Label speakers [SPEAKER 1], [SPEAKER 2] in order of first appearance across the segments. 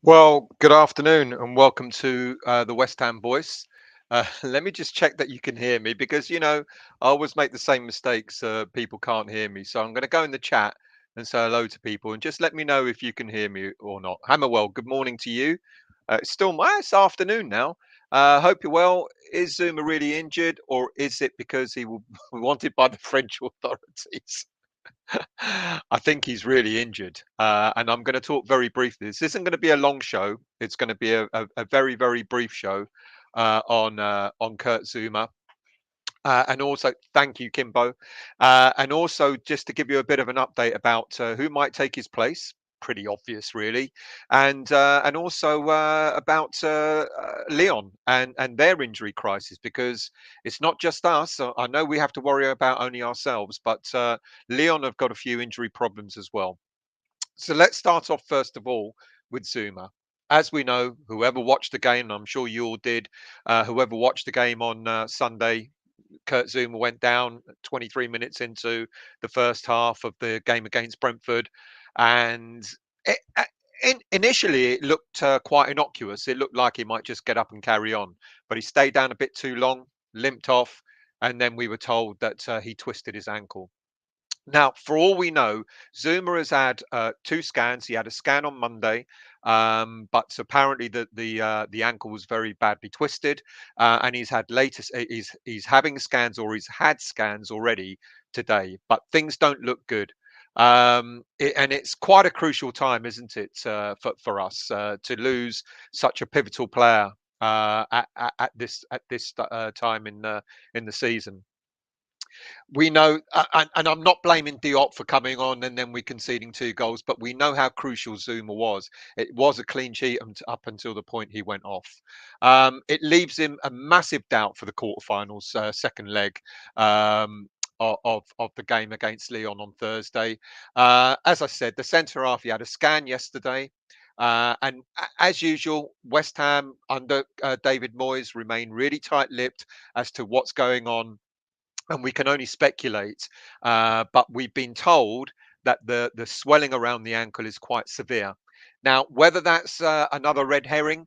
[SPEAKER 1] Well, good afternoon and welcome to the West Ham Voice. Let me just check that you can hear me because, I always make the same mistakes. People can't hear me. So I'm going to go in the chat and say hello to people and just let me know if you can hear me or not. Hammerwell, good morning to you. It's afternoon now. Hope you're well. Is Zuma really injured or is it because he will wanted by the French authorities? I think he's really injured, and I'm going to talk very briefly. This isn't going to be a long show. It's going to be a very very brief show on Kurt Zuma, and also thank you, Kimbo, and also just to give you a bit of an update about who might take his place. Pretty obvious, really, and also about Lyon and their injury crisis because it's not just us. I know we have to worry about only ourselves, but Lyon have got a few injury problems as well. So let's start off first of all with Zuma. As we know, whoever watched the game, and I'm sure you all did, whoever watched the game on Sunday, Kurt Zouma went down 23 minutes into the first half of the game against Brentford, and it, initially it looked quite innocuous. It looked like he might just get up and carry on, but he stayed down a bit too long, limped off, and then we were told that he twisted his ankle. Now, for all we know, Zuma has had two scans. He had a scan on Monday, but apparently the ankle was very badly twisted, and he's had latest. He's having scans or he's had scans already today, but things don't look good. And it's quite a crucial time, isn't it, for us to lose such a pivotal player at this time in the season. We know, and I'm not blaming Diop for coming on and then we conceding two goals, but we know how crucial Zuma was. It was a clean sheet up until the point he went off. It leaves him a massive doubt for the quarterfinals, second leg. Of the game against Lyon on Thursday. As I said, the centre half, he had a scan yesterday. As usual, West Ham under David Moyes remain really tight lipped as to what's going on and we can only speculate. But we've been told that the swelling around the ankle is quite severe. Now, whether that's another red herring,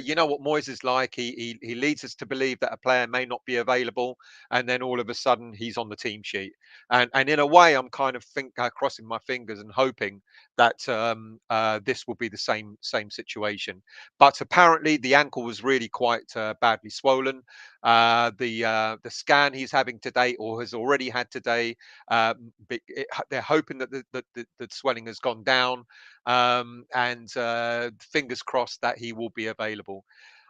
[SPEAKER 1] you know what Moyes is like. He leads us to believe that a player may not be available, and then all of a sudden he's on the team sheet. And in a way, I'm kind of crossing my fingers and hoping that this will be the same situation. But apparently, the ankle was really quite badly swollen. The scan he's having today or has already had today, they're hoping that the swelling has gone down, and fingers crossed that he will be available.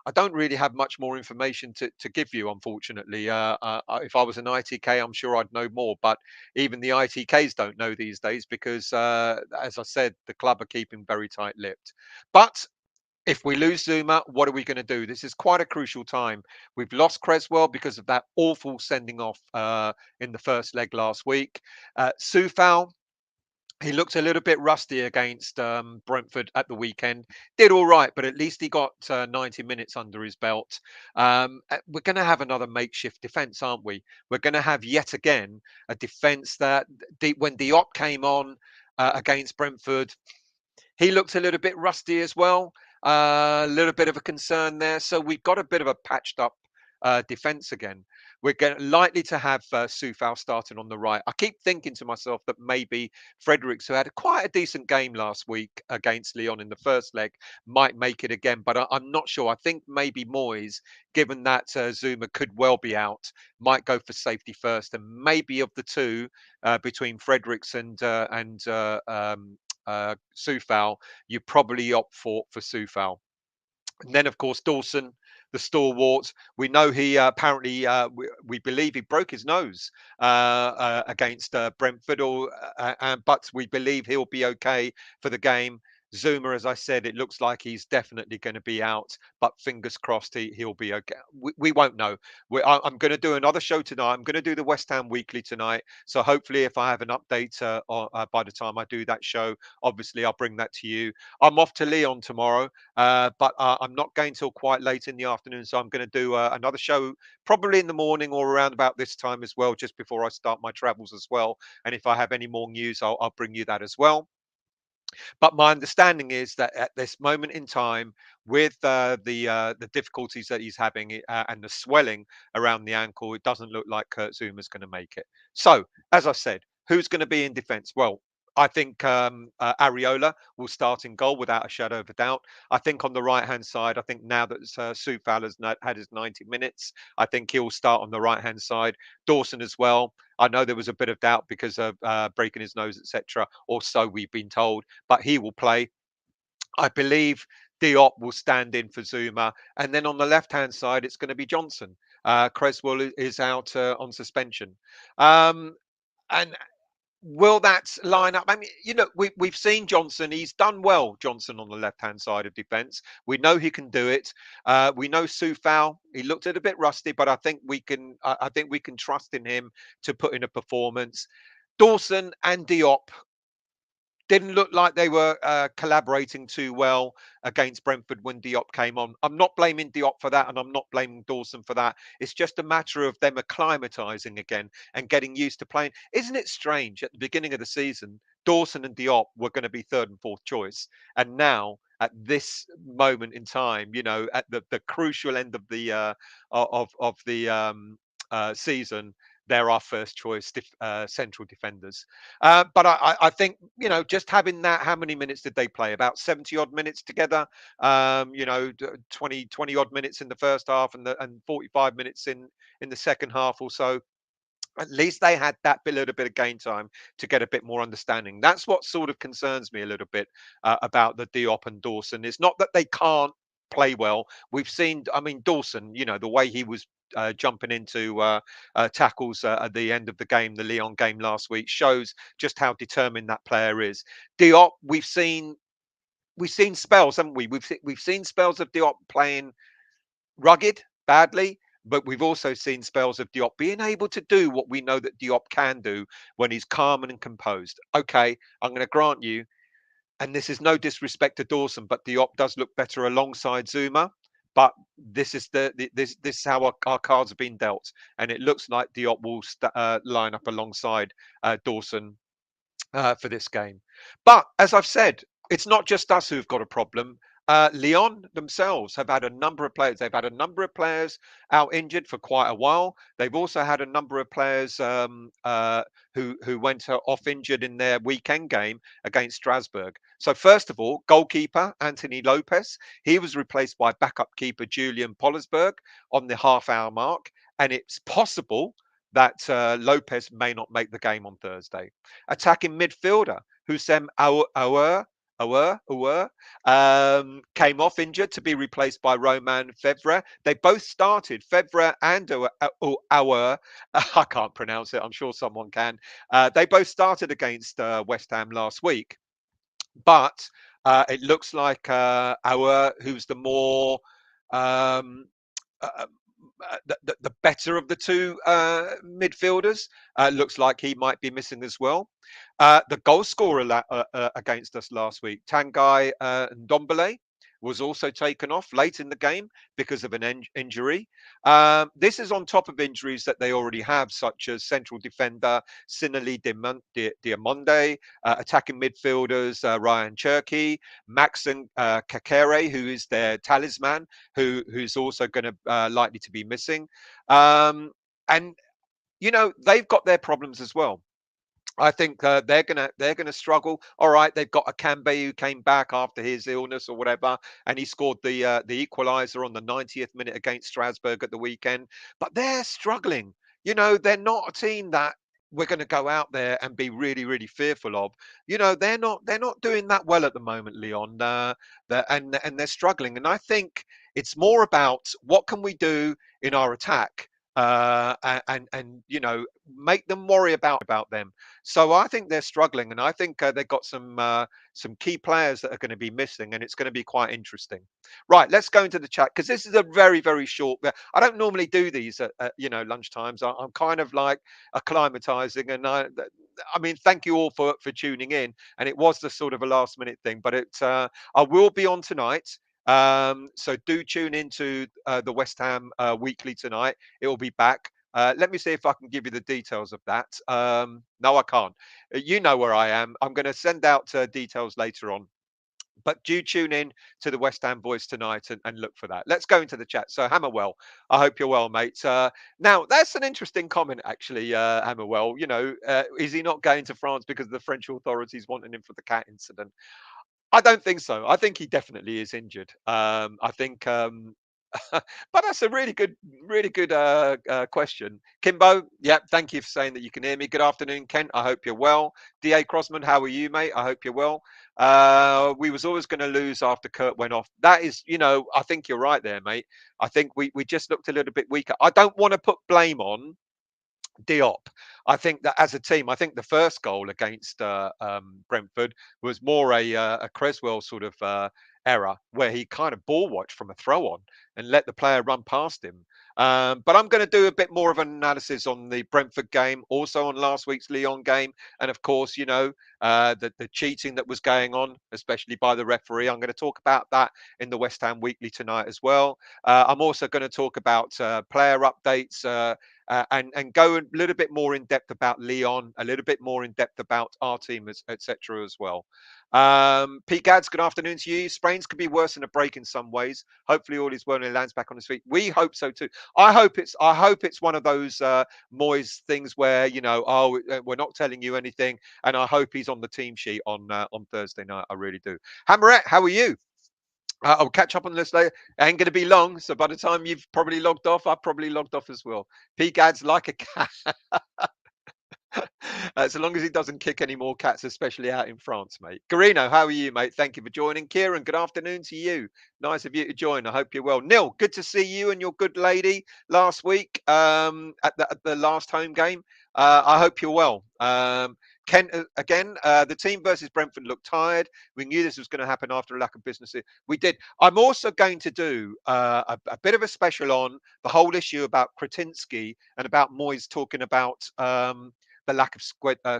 [SPEAKER 1] I don't really have much more information to give you, unfortunately. If I was an ITK, I'm sure I'd know more, but even the ITKs don't know these days because, as I said, the club are keeping very tight-lipped. But if we lose Zuma, what are we going to do? This is quite a crucial time. We've lost Creswell because of that awful sending off in the first leg last week. Soufal, he looked a little bit rusty against Brentford at the weekend. Did all right, but at least he got 90 minutes under his belt. We're going to have another makeshift defence, aren't we? We're going to have yet again a defence that when Diop came on against Brentford, he looked a little bit rusty as well. A little bit of a concern there. So we've got a bit of a patched up defence again. Likely to have Soufal starting on the right. I keep thinking to myself that maybe Fredericks, who had quite a decent game last week against Lyon in the first leg, might make it again. But I'm not sure. I think maybe Moyes, given that Zuma could well be out, might go for safety first. And maybe of the two, between Fredericks and Soufal, you probably opt for Soufal. And then, of course, Dawson, the stalwart. We know he apparently, we believe he broke his nose against Brentford, but we believe he'll be okay for the game. Zuma, as I said, it looks like he's definitely going to be out, but fingers crossed he'll be okay. We won't know. I'm going to do another show tonight. I'm going to do the West Ham Weekly tonight. So hopefully, if I have an update by the time I do that show, obviously I'll bring that to you. I'm off to Lyon tomorrow. But I'm not going till quite late in the afternoon, so I'm going to do another show probably in the morning or around about this time as well, just before I start my travels as well. And if I have any more news, I'll bring you that as well. But my understanding is that at this moment in time, with the difficulties that he's having and the swelling around the ankle, it doesn't look like Kurt Zuma's going to make it. So, as I said, who's going to be in defence? Well, I think Areola will start in goal without a shadow of a doubt. I think on the right hand side, I think now that Soufal has had his 90 minutes, I think he'll start on the right hand side. Dawson as well. I know there was a bit of doubt because of breaking his nose, etc., or so we've been told, but he will play. I believe Diop will stand in for Zouma, and then on the left-hand side, it's going to be Johnson. Creswell is out on suspension, and will that line up? I mean, we've seen Johnson. He's done well, Johnson, on the left-hand side of defence. We know he can do it. We know Soufal. He looked a bit rusty, but I think we can. I think we can trust in him to put in a performance. Dawson and Diop didn't look like they were collaborating too well against Brentford when Diop came on. I'm not blaming Diop for that, and I'm not blaming Dawson for that. It's just a matter of them acclimatizing again and getting used to playing. Isn't it strange? At the beginning of the season, Dawson and Diop were going to be third and fourth choice, and now at this moment in time, at the crucial end of the season, they're our first choice central defenders. But I think, just having that, how many minutes did they play? About 70 odd minutes together. 20 odd minutes in the first half and 45 minutes in the second half or so. At least they had that little bit of game time to get a bit more understanding. That's what sort of concerns me a little bit about the Diop and Dawson. It's not that they can't play well. We've seen, I mean, Dawson, the way he was jumping into tackles at the end of the game, the Lyon game last week, shows just how determined that player is. Diop, we've seen spells, haven't we? We've seen spells of Diop playing rugged, badly, but we've also seen spells of Diop being able to do what we know that Diop can do when he's calm and composed. Okay, I'm going to grant you, and this is no disrespect to Dawson, but Diop does look better alongside Zouma. But this is this is how our cards have been dealt, and it looks like Diop will line up alongside Dawson for this game. But as I've said, it's not just us who've got a problem. Lyon themselves have had a number of players. They've had a number of players out injured for quite a while. They've also had a number of players who went off injured in their weekend game against Strasbourg. So first of all, goalkeeper Anthony Lopez, he was replaced by backup keeper Julian Pollersberg on the half-hour mark, and it's possible that Lopez may not make the game on Thursday. Attacking midfielder Houssem Aouar came off injured to be replaced by Romain Fevre. They both started, Fevre and Aouar. I can't pronounce it. I'm sure someone can. They both started against West Ham last week. But it looks like Aouar, who's the more um, uh, the better of the two midfielders, looks like he might be missing as well. The goal scorer against us last week, Tanguy Ndombele, was also taken off late in the game because of an injury. This is on top of injuries that they already have, such as central defender Sinali Diamonde, attacking midfielders Ryan Cherky, Maxon Kakere, who is their talisman, who's also going to likely to be missing. And they've got their problems as well. I think they're gonna struggle. All right, they've got a Cambe who came back after his illness or whatever, and he scored the equaliser on the 90th minute against Strasbourg at the weekend. But they're struggling. They're not a team that we're going to go out there and be really, really fearful of. They're not doing that well at the moment, Leon. And they're struggling. And I think it's more about what can we do in our attack and make them worry about them. So I think they're struggling, and I think they've got some key players that are going to be missing, and it's going to be quite interesting. Right, let's go into the chat because this is a very, very short. I don't normally do these at lunchtimes. I'm kind of like acclimatizing, and I mean, thank you all for tuning in. And it was the sort of a last minute thing, but I will be on tonight. So do tune into the West Ham weekly tonight. It will be back. Let me see if I can give you the details of that. No, I can't. You know where I am. I'm going to send out details later on. But do tune in to the West Ham Voice tonight and look for that. Let's go into the chat. So, Hammerwell, I hope you're well, mate. Now, that's an interesting comment, actually, Hammerwell. Is he not going to France because the French authorities wanting him for the cat incident? I don't think so. I think he definitely is injured. I think, but that's a really good question. Kimbo, yeah, thank you for saying that you can hear me. Good afternoon, Kent. I hope you're well. Da Crossman, how are you, mate? I hope you're well. We was always going to lose after Kurt went off. That is, I think you're right there, mate. I think we just looked a little bit weaker. I don't want to put blame on Diop. I think that as a team, I think the first goal against Brentford was more a Creswell sort of error where he kind of ball watched from a throw on and let the player run past him. But I'm going to do a bit more of an analysis on the Brentford game, also on last week's Lyon game, and of course, the cheating that was going on, especially by the referee. I'm going to talk about that in the West Ham Weekly tonight as well. I'm also going to talk about player updates. And go a little bit more in depth about Lyon, a little bit more in depth about our team, etc. as well. Pete Gads, good afternoon to you. Sprains could be worse than a break in some ways. Hopefully, all is well and he lands back on his feet. We hope so too. I hope it's one of those Moyes things where we're not telling you anything, and I hope he's on the team sheet on Thursday night. I really do. Hammerette, how are you? I'll catch up on this later. It ain't going to be long. So by the time you've probably logged off, I've probably logged off as well. Peak ads like a cat. So long as he doesn't kick any more cats, especially out in France, mate. Garino, how are you, mate? Thank you for joining. Kieran, good afternoon to you. Nice of you to join. I hope you're well. Neil, good to see you and your good lady last week at the last home game. I hope you're well. Kent, again, the team versus Brentford looked tired. We knew this was going to happen after a lack of business. We did. I'm also going to do a bit of a special on the whole issue about Kretinsky and about Moyes talking about the lack of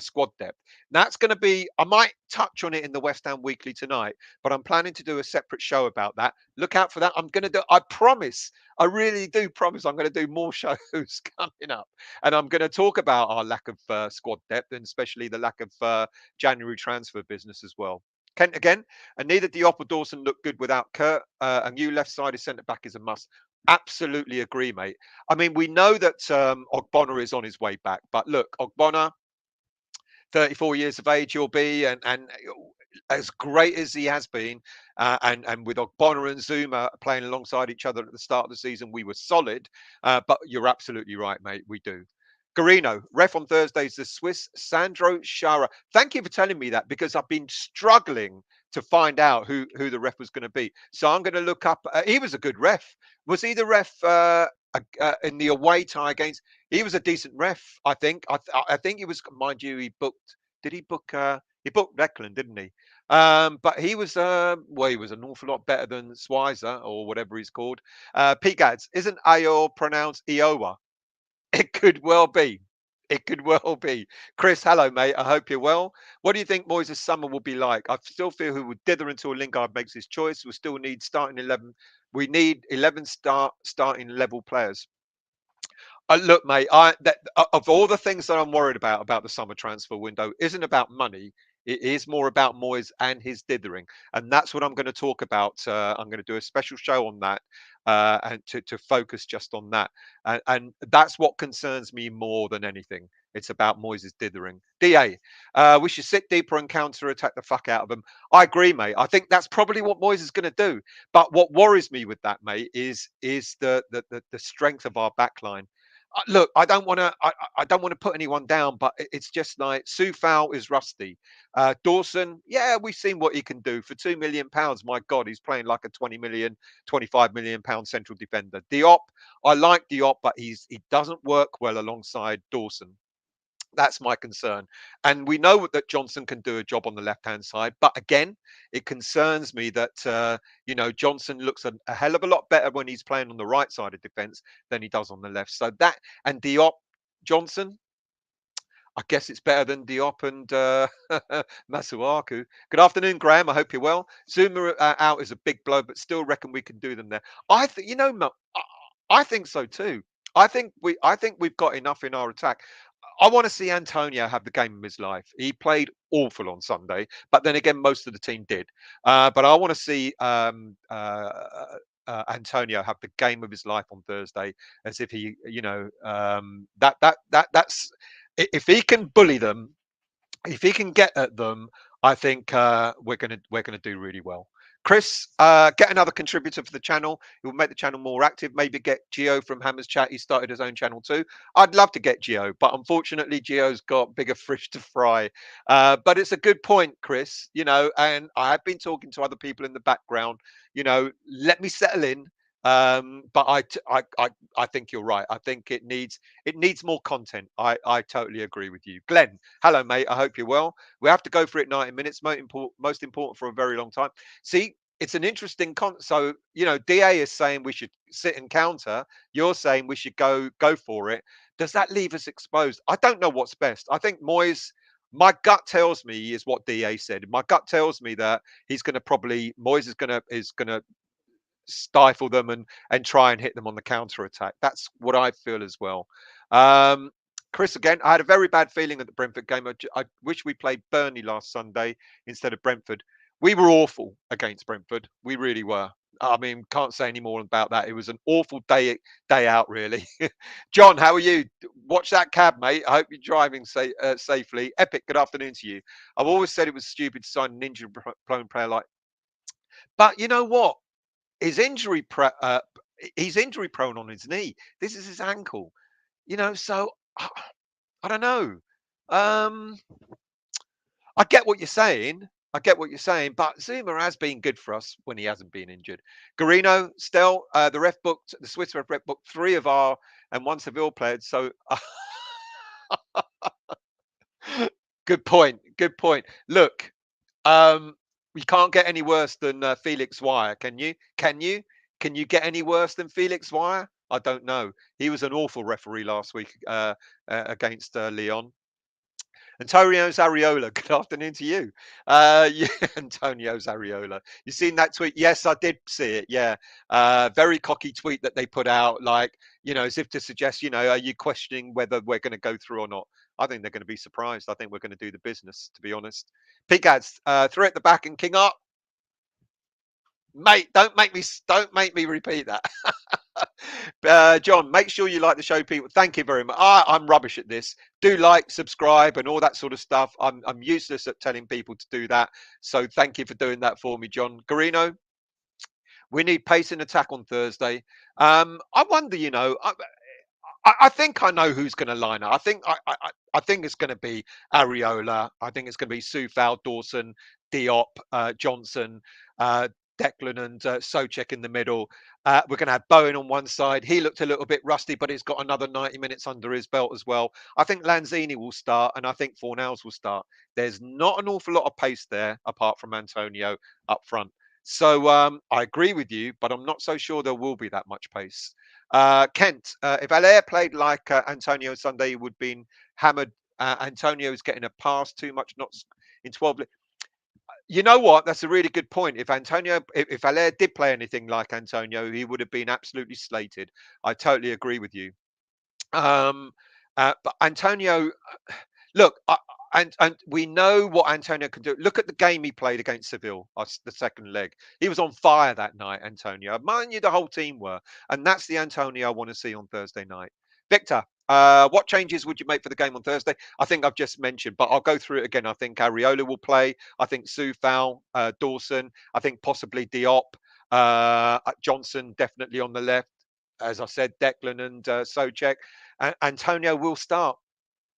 [SPEAKER 1] squad depth. That's going to be, I might touch on it in the West Ham Weekly tonight, but I'm planning to do a separate show about that. Look out for that. I'm going to do, I promise, I really do promise I'm going to do more shows coming up. And I'm going to talk about our lack of squad depth and especially the lack of January transfer business as well. Kent again, and neither Diop or Dawson look good without Kurt. A new left-sided centre-back is a must. Absolutely agree, mate. I mean, we know that Ogbonna is on his way back, but look, Ogbonna, 34 years of age, he'll be, and as great as he has been, and with Ogbonna and Zouma playing alongside each other at the start of the season, we were solid. But you're absolutely right, mate. We do. Garino, ref on Thursdays, the Swiss Sandro Schara. Thank you for telling me that because I've been struggling to find out who the ref was going to be. So I'm going to look up. He was a good ref. Was he the ref in the away tie against? He was a decent ref, I think. I think he was. Mind you, he booked. Did he book? He booked Reckland, didn't he? But he was. Well, he was an awful lot better than Schweizer or whatever he's called. Pete Gads, isn't Ayor pronounced Iowa? It could well be. It could well be. Chris, hello, mate. I hope you're well. What do you think Moyes' summer will be like? I still feel he will dither until Lingard makes his choice. We still need starting 11. We need 11 starting level players. Look, mate, of all the things that I'm worried about the summer transfer window, isn't about money. It is more about Moyes and his dithering, and that's what I'm going to talk about. I'm going to do a special show on that, and to focus just on that, and that's what concerns me more than anything. It's about Moyes' dithering. Da, we should sit deeper and counter attack the fuck out of them. I agree, mate. I think that's probably what Moyes is going to do. But what worries me with that, mate, is the strength of our backline. Look, I don't want to put anyone down, but it's just like Sufal is rusty. Dawson, yeah, we've seen what he can do for £2 million. My God, he's playing like a 20 million, 25 million pound central defender. Diop, I like Diop, but he doesn't work well alongside Dawson. That's my concern. And we know that Johnson can do a job on the left-hand side. But again, it concerns me that, Johnson looks a hell of a lot better when he's playing on the right side of defence than he does on the left. So that, and Diop, Johnson, I guess it's better than Diop and Masuaku. Good afternoon, Graham. I hope you're well. Zuma out is a big blow, but still reckon we can do them there. I think so too. I think we've got enough in our attack. I want to see Antonio have the game of his life. He played awful on Sunday, but then again, most of the team did. But I want to see Antonio have the game of his life on Thursday, as if he, that's if he can bully them, if he can get at them, I think we're gonna do really well. Chris, get another contributor for the channel. It will make the channel more active. Maybe get Geo from Hammer's Chat. He started his own channel too. I'd love to get Geo, but unfortunately, Geo's got bigger fish to fry. But it's a good point, Chris. And I have been talking to other people in the background. Let me settle in. But I think you're right. I think it needs more content. I totally agree with you, Glenn. Hello, mate. I hope you're well. We have to go for it 90 minutes. Most important for a very long time. See, it's an interesting so DA is saying we should sit and counter. You're saying we should go for it. Does that leave us exposed? I don't know what's best. I think Moyes. My gut tells me is what DA said. My gut tells me that he's going to probably Moyes is going to stifle them and try and hit them on the counter attack. That's what I feel as well. Um, Chris, again, I had a very bad feeling at the Brentford game. I wish we played Burnley last Sunday instead of Brentford. We were awful against Brentford. We really were. I mean, can't say any more about that. It was an awful day out, really. John, how are you? Watch that cab, mate. I hope you're driving safely. Epic. Good afternoon to you. I've always said it was stupid to sign an injury-prone player like. But you know what? His he's injury prone on his knee. This is his ankle. So I don't know. Um, I get what you're saying. I get what you're saying, but Zuma has been good for us when he hasn't been injured. Garino, still, the Swiss ref booked three of our and one Seville players. So good point. Good point. Look, Um, you can't get any worse than Felix Wire, can you? Can you? Can you get any worse than Felix Wire? I don't know. He was an awful referee last week against Lyon. Antonio Zariola, good afternoon to you. Yeah, Antonio Zariola. You seen that tweet? Yes, I did see it. Yeah. Very cocky tweet that they put out, like, as if to suggest, are you questioning whether we're going to go through or not? I think they're going to be surprised. I think we're going to do the business, to be honest. Pigads, through at the back and King up. Mate, don't make me repeat that. John, make sure you like the show, people. Thank you very much. I'm rubbish at this. Do like, subscribe, and all that sort of stuff. I'm useless at telling people to do that. So thank you for doing that for me, John. Garino, we need pace and attack on Thursday. I wonder, I think I know who's going to line up. I think it's going to be Areola. I think it's going to be Soufal, Dawson, Diop, Johnson, Declan, and Socek in the middle. We're going to have Bowen on one side. He looked a little bit rusty, but he's got another 90 minutes under his belt as well. I think Lanzini will start, and I think Fornals will start. There's not an awful lot of pace there, apart from Antonio up front. So I agree with you, but I'm not so sure there will be that much pace. Kent, if Allaire played like Antonio Sunday, he would have been hammered. Antonio's getting a pass too much, not in 12. You know what? That's a really good point. If Allaire did play anything like Antonio, he would have been absolutely slated. I totally agree with you. Um, but Antonio, look, and we know what Antonio can do. Look at the game he played against Seville, the second leg. He was on fire that night, Antonio. Mind you, the whole team were. And that's the Antonio I want to see on Thursday night. Victor, what changes would you make for the game on Thursday? I think I've just mentioned, but I'll go through it again. I think Areola will play. I think Soufal, Dawson. I think possibly Diop. Johnson definitely on the left. As I said, Declan and Socek. Antonio will start.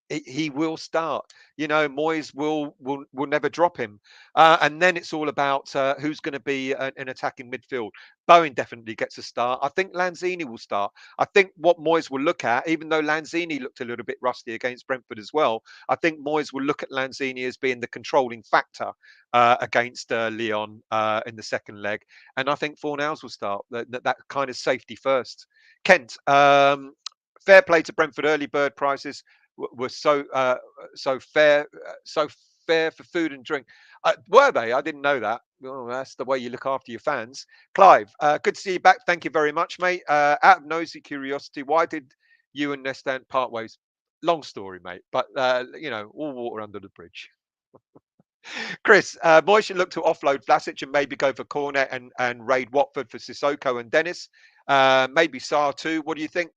[SPEAKER 1] He will start. Moyes will never drop him. And then it's all about who's going to be an attacking midfield. Bowen definitely gets a start. I think Lanzini will start. I think what Moyes will look at, even though Lanzini looked a little bit rusty against Brentford as well, I think Moyes will look at Lanzini as being the controlling factor against Lyon in the second leg. And I think Fornals will start. That kind of safety first. Kent, fair play to Brentford. Early bird prices were so fair for food and drink. Were they? I didn't know that. Oh, that's the way you look after your fans. Clive, good to see you back. Thank you very much, mate. Out of nosy curiosity, why did you and Nestan part ways. Long story, mate, but all water under the bridge. Chris, Moyes should look to offload Vlasic and maybe go for Cornet and raid Watford for Sissoko and Dennis. Maybe Sarr too. What do you think?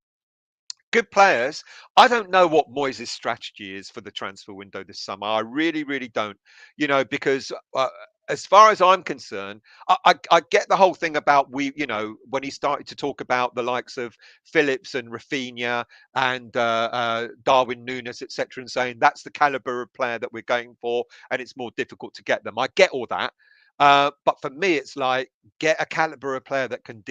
[SPEAKER 1] Good players. I don't know what Moyes' strategy is for the transfer window this summer. I really, really don't. Because as far as I'm concerned, I get the whole thing about when he started to talk about the likes of Phillips and Rafinha and Darwin Núñez, etc., and saying that's the caliber of player that we're going for, and it's more difficult to get them. I get all that. But for me, it's like get a caliber of player that can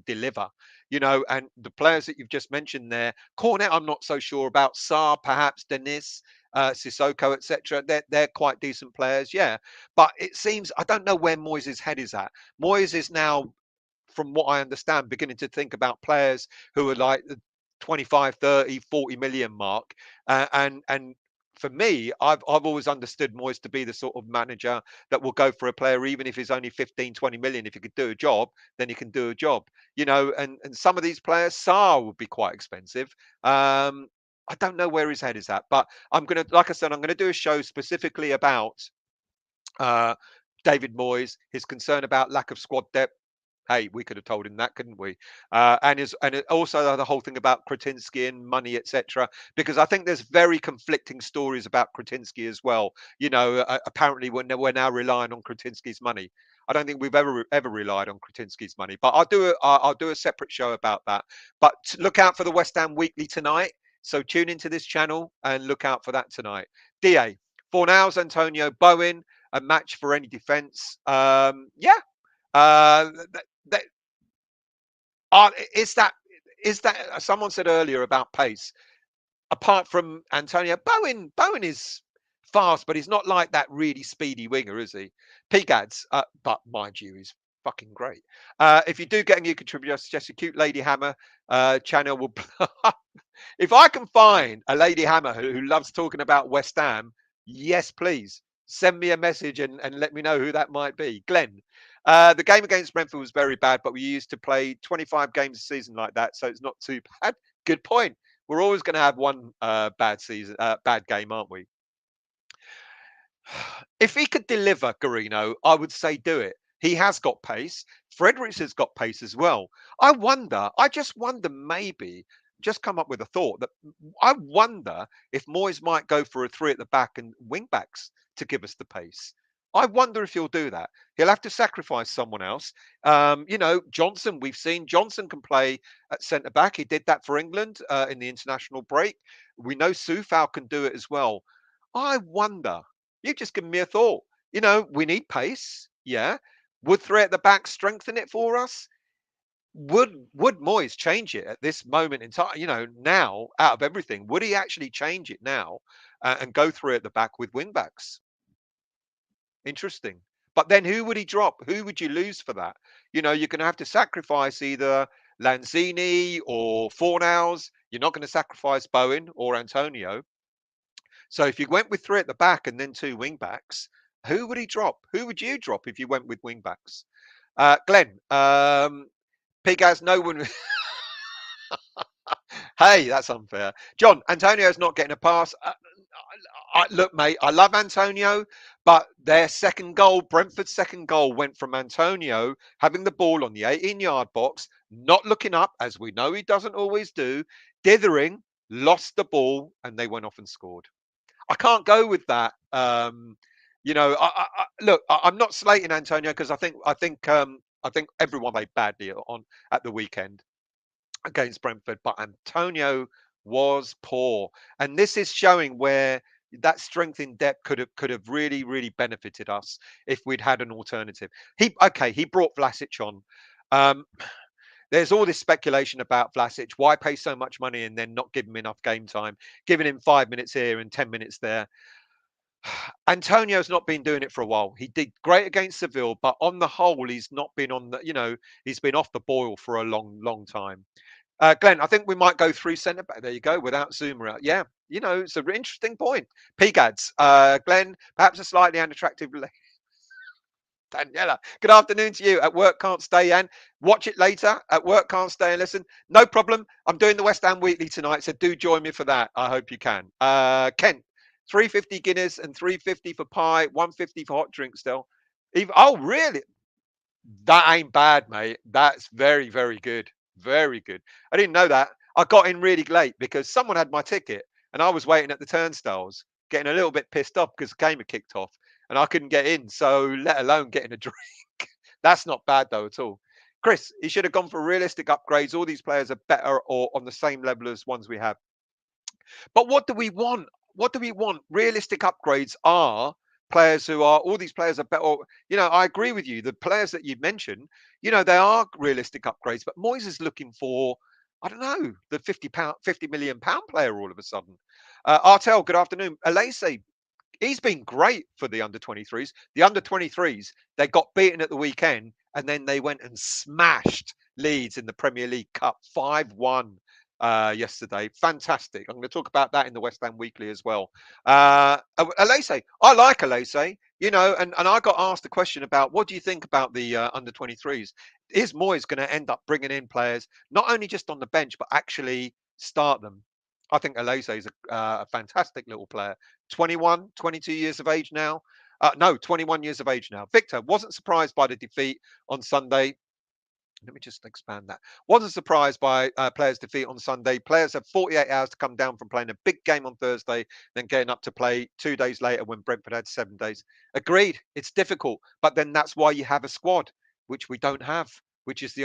[SPEAKER 1] deliver. And the players that you've just mentioned there, Cornet, I'm not so sure about. Sarr, perhaps Denis, Sissoko, etc. They're quite decent players, yeah. But it seems I don't know where Moyes' head is at. Moyes is now, from what I understand, beginning to think about players who are like the 25, 30, 40 million mark. And for me, I've always understood Moyes to be the sort of manager that will go for a player, even if he's only 15, 20 million. If he could do a job, then he can do a job. And some of these players, Sarr would be quite expensive. I don't know where his head is at, but like I said, I'm gonna do a show specifically about uh, David Moyes, his concern about lack of squad depth. Hey, we could have told him that, couldn't we? And also the whole thing about Kretinsky and money, etc. Because I think there's very conflicting stories about Kretinsky as well. Apparently we're now relying on Kretinsky's money. I don't think we've ever relied on Kretinsky's money, but I'll do a separate show about that. But look out for the West Ham Weekly tonight. So tune into this channel and look out for that tonight. Da Fornals, Antonio Bowen, a match for any defence. Yeah. Uh, that, is that someone said earlier about pace? Apart from Antonio Bowen is fast, but he's not like that really speedy winger, is he? Pigads, but mind you, he's fucking great. If you do get a new contributor, I suggest a cute Lady Hammer channel will. If I can find a Lady Hammer who loves talking about West Ham, yes, please send me a message and let me know who that might be. Glenn, the game against Brentford was very bad, but we used to play 25 games a season like that, so it's not too bad. Good point. We're always going to have one bad game, aren't we? If he could deliver, Garino, I would say do it. He has got pace. Fredericks has got pace as well. I just wonder, maybe, just come up with a thought that I wonder if Moyes might go for a three at the back and wing backs to give us the pace. I wonder if he'll do that. He'll have to sacrifice someone else. Johnson, we've seen Johnson can play at centre back. He did that for England in the international break. We know Soufal can do it as well. I wonder. You've just given me a thought. We need pace. Yeah. Would three at the back strengthen it for us? Would Moyes change it at this moment in time? Now out of everything, would he actually change it now and go three at the back with wing backs? Interesting. But then who would he drop? Who would you lose for that? You're going to have to sacrifice either Lanzini or Fornals. You're not going to sacrifice Bowen or Antonio. So if you went with three at the back and then two wing backs, who would he drop? Who would you drop if you went with wing backs? Glenn, Pigaz, no one. Hey, that's unfair. John, Antonio's not getting a pass. Look, mate, I love Antonio, but their second goal, Brentford's second goal, went from Antonio having the ball on the 18-yard box, not looking up, as we know he doesn't always do, dithering, lost the ball, and they went off and scored. I can't go with that. Look, I'm not slating Antonio because I think everyone played badly at the weekend against Brentford, but Antonio was poor, and this is showing where that strength in depth could have really, really benefited us if we'd had an alternative. He brought Vlasic on. There's all this speculation about Vlasic. Why pay so much money and then not give him enough game time? Giving him 5 minutes here and 10 minutes there. Antonio's not been doing it for a while. He did great against Seville, but on the whole, he's not been he's been off the boil for a long, long time. Glenn, I think we might go through centre back. There you go, without Zouma out. Yeah, it's an interesting point. Pigads, Glenn, perhaps a slightly unattractive. Daniela, good afternoon to you. At work, can't stay and watch it later. At work, can't stay and listen. No problem. I'm doing the West Ham Weekly tonight, so do join me for that. I hope you can. Kent, 350 Guinness and 350 for pie, 150 for hot drinks still. Even, oh, really? That ain't bad, mate. That's very, very good. Very good. I didn't know that. I got in really late because someone had my ticket and I was waiting at the turnstiles, getting a little bit pissed off because the game had kicked off and I couldn't get in. So, let alone getting a drink. That's not bad, though, at all. Chris, he should have gone for realistic upgrades. All these players are better or on the same level as ones we have. But what do we want? What do we want? Realistic upgrades are players who are all these players are better. I agree with you. The players that you've mentioned, they are realistic upgrades. But Moyes is looking for, I don't know, the £50, £50 million player all of a sudden. Artel, good afternoon. Alese, he's been great for the under 23s. The under 23s, they got beaten at the weekend and then they went and smashed Leeds in the Premier League Cup 5-1 yesterday. Fantastic. I'm going to talk about that in the West Ham Weekly as well. Alese, I like Alese, and I got asked a question about what do you think about the under 23s? Is Moyes going to end up bringing in players, not only just on the bench, but actually start them? I think Alese is a fantastic little player. 21, 22 years of age now. No, 21 years of age now. Victor wasn't surprised by the defeat on Sunday. Let me just expand that. Wasn't surprised by players' defeat on Sunday. Players have 48 hours to come down from playing a big game on Thursday, then getting up to play 2 days later when Brentford had 7 days. Agreed. It's difficult, but then that's why you have a squad, which we don't have, which is the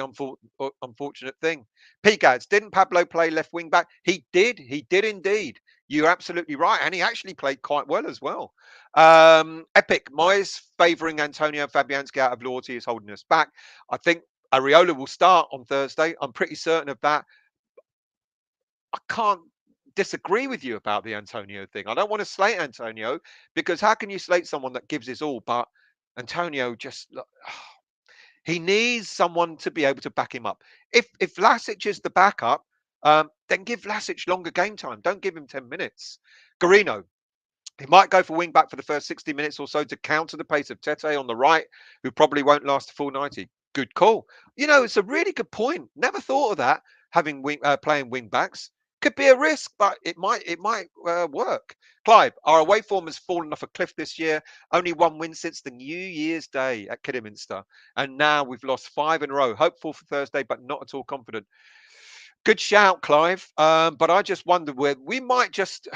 [SPEAKER 1] unfortunate thing. Gads, didn't Pablo play left wing back? He did. He did indeed. You're absolutely right. And he actually played quite well as well. Epic, Moyes favouring Antonio Fabianski out of loyalty is holding us back. I think Areola will start on Thursday. I'm pretty certain of that. I can't disagree with you about the Antonio thing. I don't want to slate Antonio because how can you slate someone that gives his all? But Antonio just he needs someone to be able to back him up. If Lasic is the backup, then give Lasic longer game time. Don't give him 10 minutes. Garino, he might go for wing back for the first 60 minutes or so to counter the pace of Tete on the right, who probably won't last the full 90. Good call. It's a really good point. Never thought of that. Having playing wing backs could be a risk, but it might work. Clive, our away form has fallen off a cliff this year. Only one win since the New Year's Day at Kidderminster, and now we've lost 5 in a row. Hopeful for Thursday, but not at all confident. Good shout, Clive. But I just wonder where we might just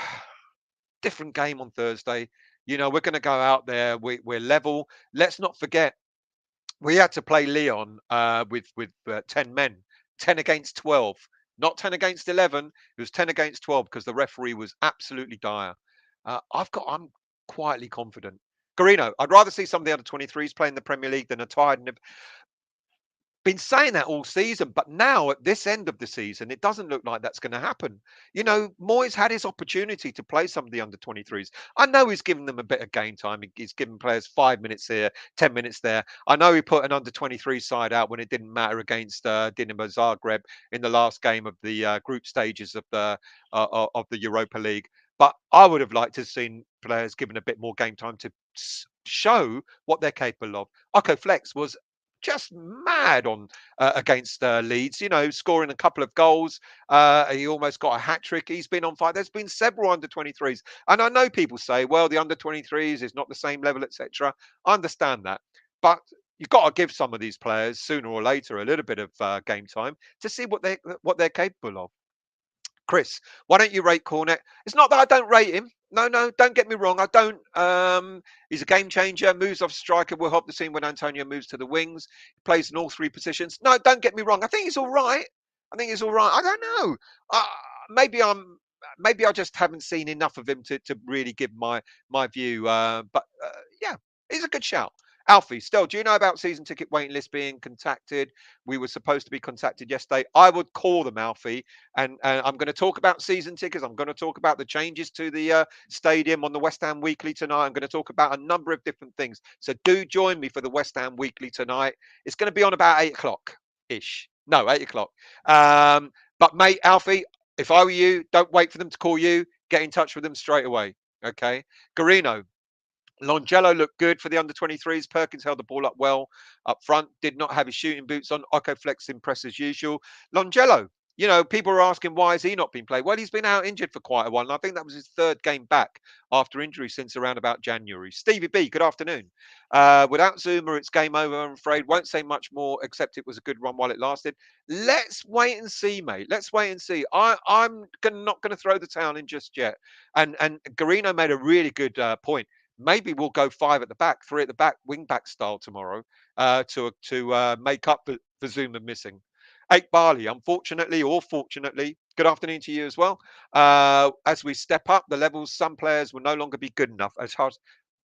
[SPEAKER 1] different game on Thursday. We're going to go out there. We're level. Let's not forget we had to play Lyon with 10 men, 10 against 12, not 10 against 11. It was 10 against 12 because the referee was absolutely dire. I'm quietly confident. Garino, I'd rather see some of the other 23s playing the Premier League than a tired. Been saying that all season, but now at this end of the season, it doesn't look like that's going to happen. Moyes had his opportunity to play some of the under 23s. I know he's given them a bit of game time. He's given players 5 minutes here, 10 minutes there. I know he put an under 23 side out when it didn't matter against Dinamo Zagreb in the last game of the group stages of the Europa League. But I would have liked to have seen players given a bit more game time to show what they're capable of. Oko Flex was just mad on against Leeds, scoring a couple of goals. He almost got a hat trick. He's been on fire. There's been several under 23s. And I know people say, well, the under 23s is not the same level, etc. I understand that. But you've got to give some of these players sooner or later a little bit of game time to see what they're capable of. Chris, why don't you rate Cornet? It's not that I don't rate him. No, don't get me wrong. I don't. He's a game changer. Moves off striker. We'll hope to see when Antonio moves to the wings. He plays in all 3 positions. No, don't get me wrong. I think he's all right. I don't know. Maybe I just haven't seen enough of him to really give my view. But yeah, he's a good shout. Alfie, still, do you know about season ticket waiting list being contacted? We were supposed to be contacted yesterday. I would call them, Alfie, and I'm going to talk about season tickets. I'm going to talk about the changes to the stadium on the West Ham Weekly tonight. I'm going to talk about a number of different things. So do join me for the West Ham Weekly tonight. It's going to be on about 8 o'clock ish. No, 8 o'clock. But mate, Alfie, if I were you, don't wait for them to call you. Get in touch with them straight away. Okay, Garino. Longello looked good for the under-23s. Perkins held the ball up well up front. Did not have his shooting boots on. Flex impressed as usual. Longello, people are asking why has he not been played? Well, he's been out injured for quite a while, and I think that was his third game back after injury since around about January. Stevie B, good afternoon. Without Zouma, it's game over, I'm afraid. Won't say much more, except it was a good run while it lasted. Let's wait and see, mate. Let's wait and see. Not going to throw the towel in just yet. And Garino made a really good point. Maybe we'll go five at the back, three at the back, wing back style tomorrow, to make up for Zuma missing. Eight Barley, unfortunately or fortunately, good afternoon to you as well. As we step up the levels, some players will no longer be good enough. As hard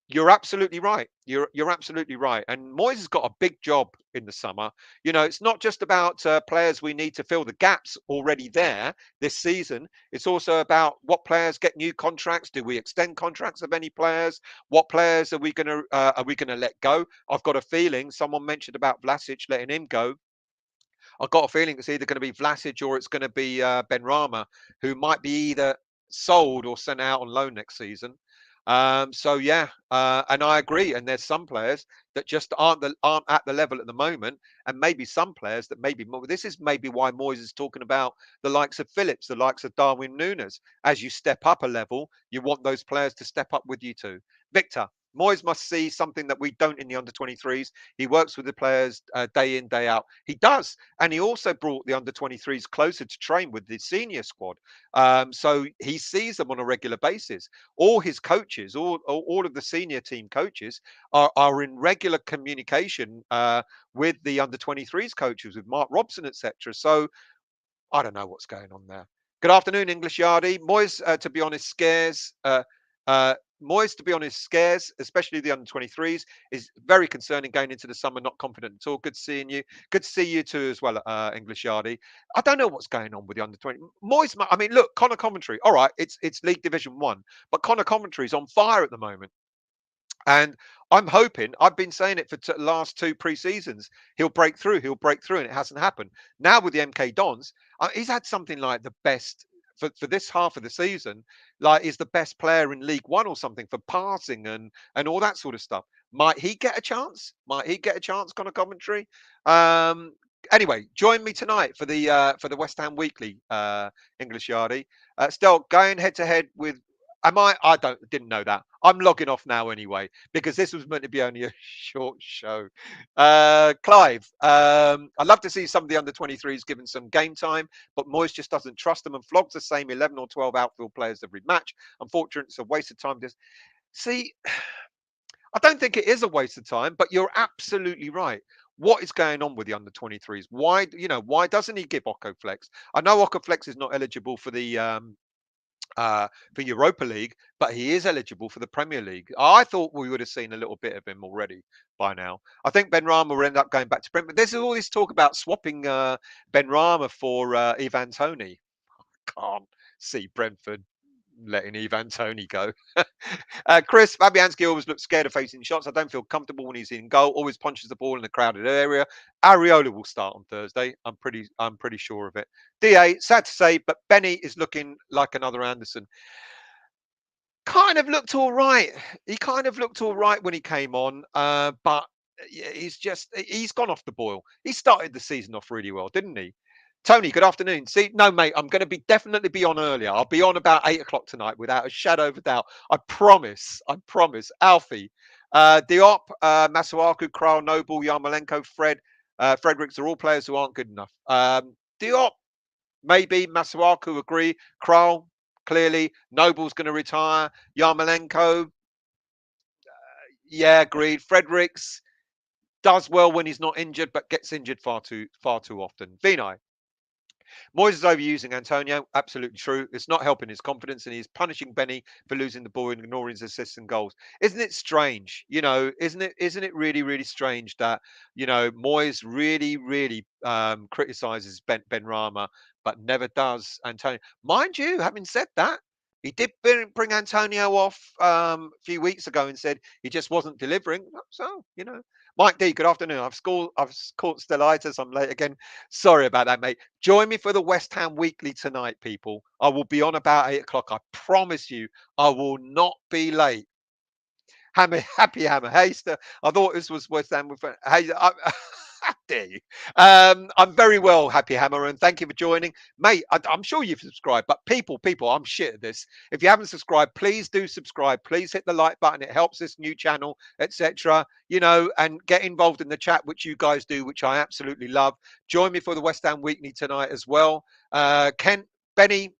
[SPEAKER 1] You're absolutely right. You're absolutely right. And Moyes has got a big job in the summer. It's not just about players we need to fill the gaps already there this season. It's also about what players get new contracts. Do we extend contracts of any players? What players are we gonna let go? I've got a feeling someone mentioned about Vlasic letting him go. I've got a feeling it's either going to be Vlasic or it's going to be Ben Rama, who might be either sold or sent out on loan next season. So yeah, and I agree. And there's some players that just aren't at the level at the moment, and maybe some players that maybe more. This is maybe why Moyes is talking about the likes of Phillips, the likes of Darwin Núñez. As you step up a level, you want those players to step up with you too. Victor, Moyes must see something that we don't in the under-23s. He works with the players day in, day out. He does. And he also brought the under-23s closer to train with the senior squad. So he sees them on a regular basis. All his coaches, all of the senior team coaches are in regular communication with the under-23s coaches, with Mark Robson, etc. So I don't know what's going on there. Good afternoon, English Yardie. Moyes, to be honest, scares. Uh, Moyes, to be honest, scares, especially the under-23s, is very concerning going into the summer, not confident at all. Good seeing you. Good to see you too as well, English Yardie. I don't know what's going on with the under-20. Moyes, I mean, look, Connor Commentary. All right, it's League Division 1, but Connor Commentary is on fire at the moment. And I'm hoping, I've been saying it for the last two pre-seasons, he'll break through, and it hasn't happened. Now with the MK Dons, he's had something like the best for this half of the season, like is the best player in League One or something for passing and all that sort of stuff. Might he get a chance? Might he get a chance? Kind of commentary. Um, anyway, join me tonight for the West Ham Weekly, English Yardie. Still going head to head with. Am I? I didn't know that. I'm logging off now anyway because this was meant to be only a short show. Clive, I'd love to see some of the under-23s given some game time, but Moyes just doesn't trust them and flogs the same 11 or 12 outfield players every match. Unfortunately, it's a waste of time. Just see, I don't think it is a waste of time, but you're absolutely right. What is going on with the under-23s? Why doesn't he give Flex? I know Flex is not eligible for Europa League, but he is eligible for the Premier League. I thought we would have seen a little bit of him already by now. I think Ben Rama will end up going back to Brentford. There's all this talk about swapping Ben Rama for Ivan Toney. Can't see Brentford letting Ivan Toney go. Chris, Fabianski always looks scared of facing shots. I don't feel comfortable when he's in goal. Always punches the ball in a crowded area. Areola will start on Thursday. I'm pretty sure of it. Da, sad to say, but Benny is looking like another Anderson. Kind of looked all right. He kind of looked all right when he came on, but he's gone off the boil. He started the season off really well, didn't he? Tony, good afternoon. See, no, mate, I'm going to definitely be on earlier. I'll be on about 8 o'clock tonight without a shadow of a doubt. I promise. I promise. Alfie, Diop, Masuaku, Kral, Noble, Yarmolenko, Fredericks are all players who aren't good enough. Diop, maybe. Masuaku, agree. Kral, clearly. Noble's going to retire. Yarmolenko, yeah, agreed. Fredericks does well when he's not injured, but gets injured far too often. Vinay, Moyes is overusing Antonio. Absolutely true. It's not helping his confidence, and he's punishing Benny for losing the ball and ignoring his assists and goals. Isn't it strange? Isn't it? Isn't it really, really strange that Moyes really, really criticizes Ben Rama, but never does Antonio. Mind you, having said that, he did bring Antonio off a few weeks ago and said he just wasn't delivering. So Mike D, good afternoon. I've caught stellitis. I'm late again. Sorry about that, mate. Join me for the West Ham Weekly tonight, people. I will be on about 8 o'clock. I promise you, I will not be late. Happy Hammer. Hey, I thought this was West Ham with. Hey, how dare you? I'm very well, Happy Hammer, and thank you for joining, mate. I'm sure you've subscribed, but people, I'm shit at this. If you haven't subscribed, please do subscribe. Please hit the like button. It helps this new channel, etc. You know, and get involved in the chat, which you guys do, which I absolutely love. Join me for the West Ham Weekly tonight as well. Kent, Benny,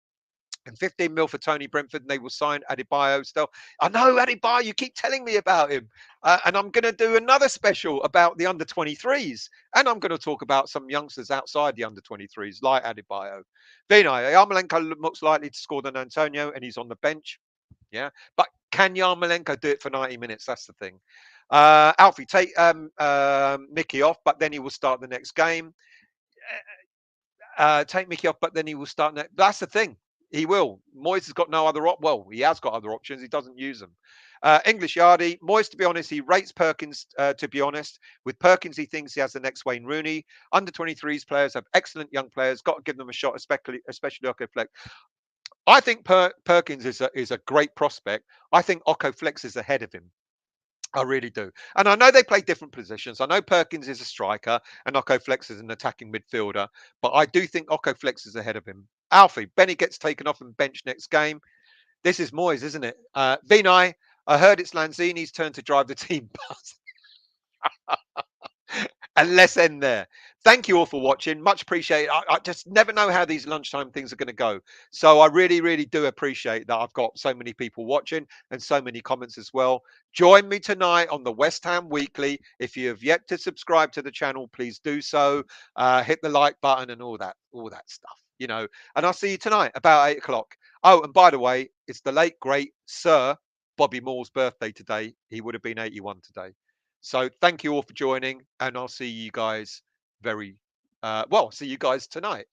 [SPEAKER 1] and 15 mil for Tony Brentford, and they will sign Adebayo still. I know Adebayo, you keep telling me about him. And I'm going to do another special about the under 23s. And I'm going to talk about some youngsters outside the under 23s, like Adebayo. Vinay, Yarmolenko looks likely to score than Antonio, and he's on the bench. Yeah. But can Yarmolenko do it for 90 minutes? That's the thing. Alfie, take Mickey off, but then he will start the next game. Take Mickey off, but then he will start. That's the thing. He will. Moyes has got no other well, he has got other options. He doesn't use them. English Yardy. Moyes, to be honest, he rates Perkins, to be honest. With Perkins, he thinks he has the next Wayne Rooney. Under 23s players have excellent young players. Got to give them a shot, especially Oko Flex. I think Perkins is a great prospect. I think Oko Flex is ahead of him. I really do. And I know they play different positions. I know Perkins is a striker and Oko Flex is an attacking midfielder, but I do think Oko Flex is ahead of him. Alfie, Benny gets taken off and benched next game. This is Moyes, isn't it? Vinay, I heard it's Lanzini's turn to drive the team bus. And let's end there. Thank you all for watching. Much appreciated. I just never know how these lunchtime things are going to go. So I really, really do appreciate that I've got so many people watching and so many comments as well. Join me tonight on the West Ham Weekly. If you have yet to subscribe to the channel, please do so. Hit the like button and all that stuff, you know. And I'll see you tonight about 8 o'clock. Oh, and by the way, it's the late, great Sir Bobby Moore's birthday today. He would have been 81 today. So thank you all for joining, and I'll see you guys see you guys tonight.